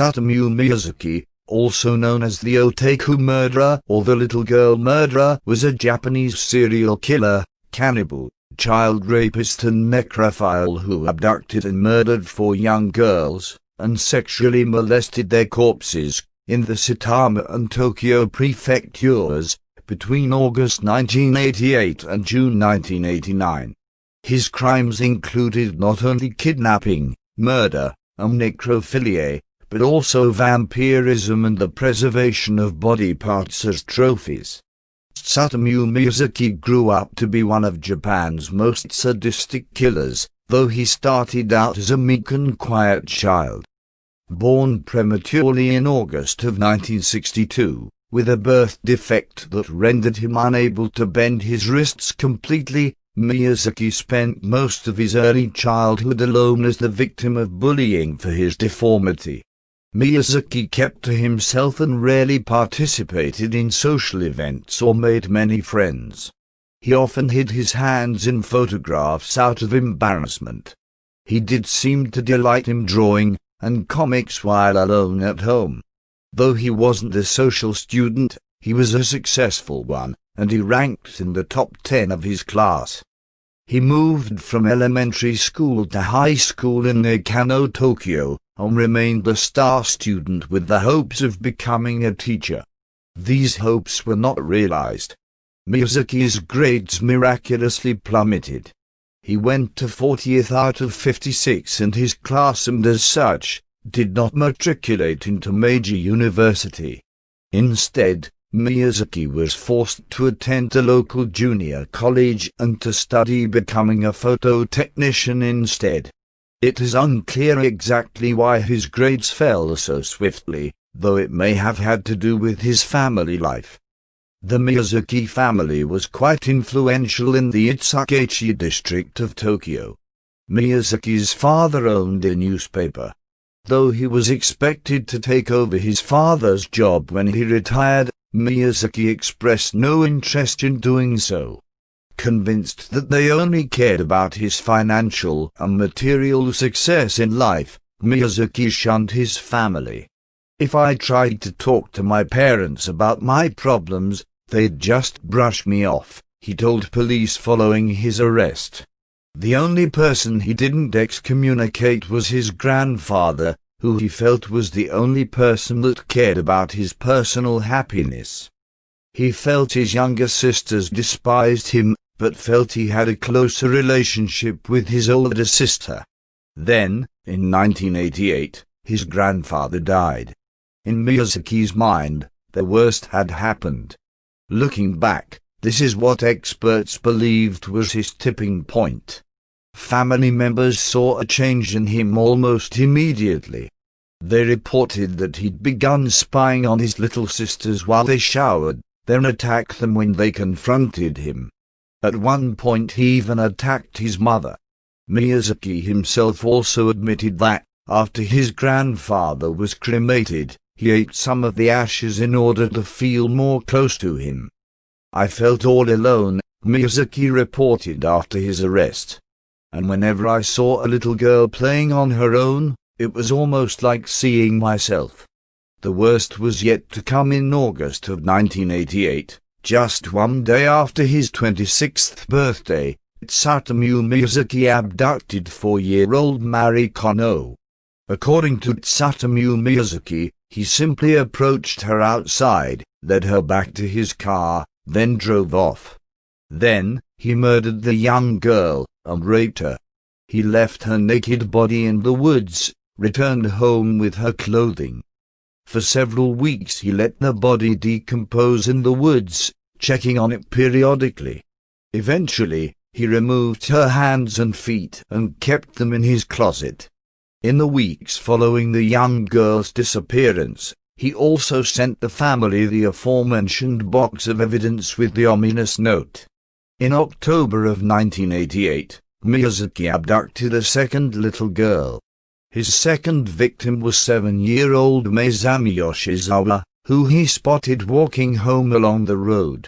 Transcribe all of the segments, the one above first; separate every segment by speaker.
Speaker 1: Tsutomu Miyazaki, also known as the Otaku Murderer or the Little Girl Murderer, was a Japanese serial killer, cannibal, child rapist and necrophile who abducted and murdered 4 young girls, and sexually molested their corpses, in the Saitama and Tokyo prefectures, between August 1988 and June 1989. His crimes included not only kidnapping, murder, and necrophilia, but also vampirism and the preservation of body parts as trophies. Tsutomu Miyazaki grew up to be one of Japan's most sadistic killers, though he started out as a meek and quiet child. Born prematurely in August of 1962, with a birth defect that rendered him unable to bend his wrists completely, Miyazaki spent most of his early childhood alone as the victim of bullying for his deformity. Miyazaki kept to himself and rarely participated in social events or made many friends. He often hid his hands in photographs out of embarrassment. He did seem to delight in drawing and comics while alone at home. Though he wasn't a social student, he was a successful one, and he ranked in the top 10 of his class. He moved from elementary school to high school in Nakano, Tokyo, and remained a star student with the hopes of becoming a teacher. These hopes were not realized. Miyazaki's grades miraculously plummeted. He went to 40th out of 56 in his class and as such, did not matriculate into major university. Instead, Miyazaki was forced to attend a local junior college and to study becoming a photo technician instead. It is unclear exactly why his grades fell so swiftly, though it may have had to do with his family life. The Miyazaki family was quite influential in the Itsukaichi district of Tokyo. Miyazaki's father owned a newspaper. Though he was expected to take over his father's job when he retired, Miyazaki expressed no interest in doing so. Convinced that they only cared about his financial and material success in life, Miyazaki shunned his family. If I tried to talk to my parents about my problems, they'd just brush me off, he told police following his arrest. The only person he didn't excommunicate was his grandfather, who he felt was the only person that cared about his personal happiness. He felt his younger sisters despised him, but felt he had a closer relationship with his older sister. Then, in 1988, his grandfather died. In Miyazaki's mind, the worst had happened. Looking back, this is what experts believed was his tipping point. Family members saw a change in him almost immediately. They reported that he'd begun spying on his little sisters while they showered, then attacked them when they confronted him. At one point he even attacked his mother. Miyazaki himself also admitted that, after his grandfather was cremated, he ate some of the ashes in order to feel more close to him. I felt all alone, Miyazaki reported after his arrest. And whenever I saw a little girl playing on her own, it was almost like seeing myself. The worst was yet to come in August of 1988, just one day after his 26th birthday. Tsutomu Miyazaki abducted 4-year-old Mari Kono. According to Tsutomu Miyazaki, he simply approached her outside, led her back to his car, then drove off. Then, he murdered the young girl, and raped her. He left her naked body in the woods, returned home with her clothing. For several weeks he let the body decompose in the woods, checking on it periodically. Eventually, he removed her hands and feet and kept them in his closet. In the weeks following the young girl's disappearance, he also sent the family the aforementioned box of evidence with the ominous note. In October of 1988, Miyazaki abducted a second little girl. His second victim was 7-year-old Maizami Yoshizawa, who he spotted walking home along the road.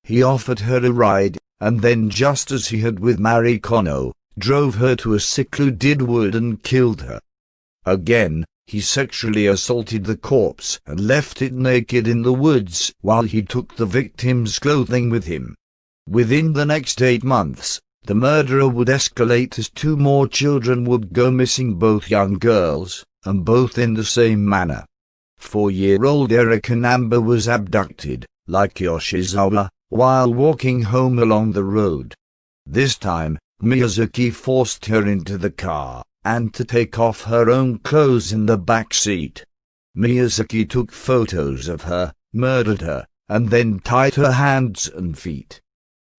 Speaker 1: He offered her a ride, and then, just as he had with Mari Kono, drove her to a secluded wood and killed her. Again, he sexually assaulted the corpse and left it naked in the woods while he took the victim's clothing with him. Within the next 8 months, the murderer would escalate as 2 more children would go missing, both young girls, and both in the same manner. 4-year-old Erika Namba was abducted, like Yoshizawa, while walking home along the road. This time, Miyazaki forced her into the car, and to take off her own clothes in the back seat. Miyazaki took photos of her, murdered her, and then tied her hands and feet.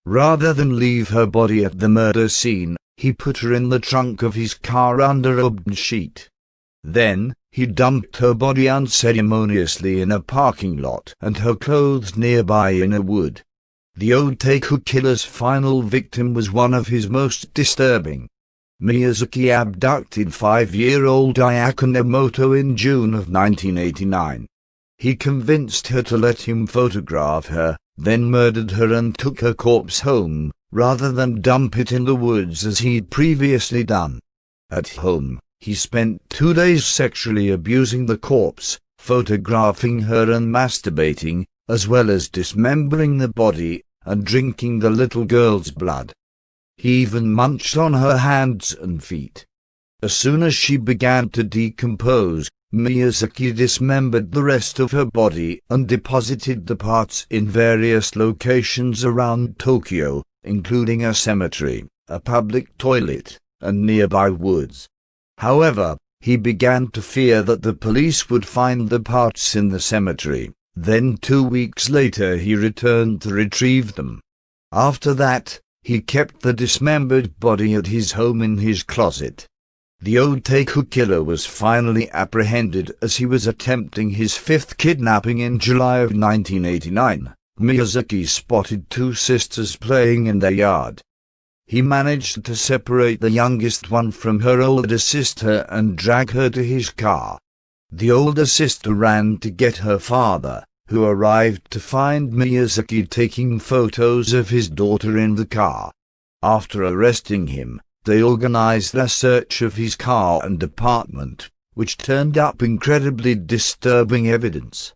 Speaker 1: Rather than leave her body at the murder scene, he put her in the trunk of his car under a bed sheet. Then, he dumped her body unceremoniously in a parking lot and her clothes nearby in a wood. The Otaku killer's final victim was one of his most disturbing. Miyazaki abducted 5-year-old Ayaka Nemoto in June of 1989. He convinced her to let him photograph her, then murdered her and took her corpse home, rather than dump it in the woods as he'd previously done. At home, he spent 2 days sexually abusing the corpse, photographing her and masturbating, as well as dismembering the body and drinking the little girl's blood. He even munched on her hands and feet. As soon as she began to decompose, Miyazaki dismembered the rest of her body and deposited the parts in various locations around Tokyo, including a cemetery, a public toilet, and nearby woods. However, he began to fear that the police would find the parts in the cemetery. Then 2 weeks later he returned to retrieve them. After that, he kept the dismembered body at his home in his closet. The Otaku killer was finally apprehended as he was attempting his 5th kidnapping in July of 1989. Miyazaki spotted 2 sisters playing in their yard. He managed to separate the youngest one from her older sister and drag her to his car. The older sister ran to get her father, who arrived to find Miyazaki taking photos of his daughter in the car. After arresting him, they organized a search of his car and apartment, which turned up incredibly disturbing evidence.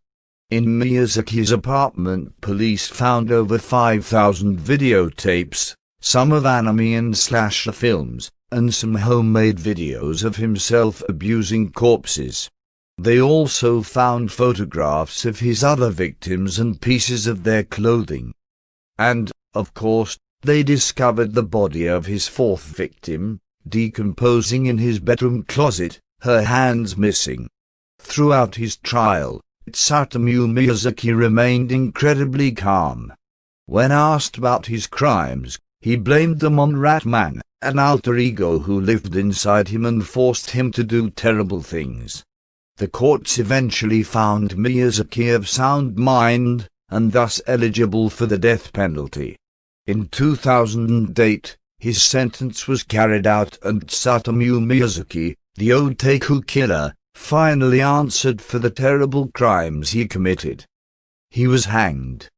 Speaker 1: In Miyazaki's apartment, police found over 5,000 videotapes, some of anime and slasher films, and some homemade videos of himself abusing corpses. They also found photographs of his other victims and pieces of their clothing. And, of course, they discovered the body of his 4th victim, decomposing in his bedroom closet, her hands missing. Throughout his trial, Tsutomu Miyazaki remained incredibly calm. When asked about his crimes, he blamed them on Ratman, an alter ego who lived inside him and forced him to do terrible things. The courts eventually found Miyazaki of sound mind, and thus eligible for the death penalty. In 2008, his sentence was carried out and Tsutomu Miyazaki, the Otaku killer, finally answered for the terrible crimes he committed. He was hanged.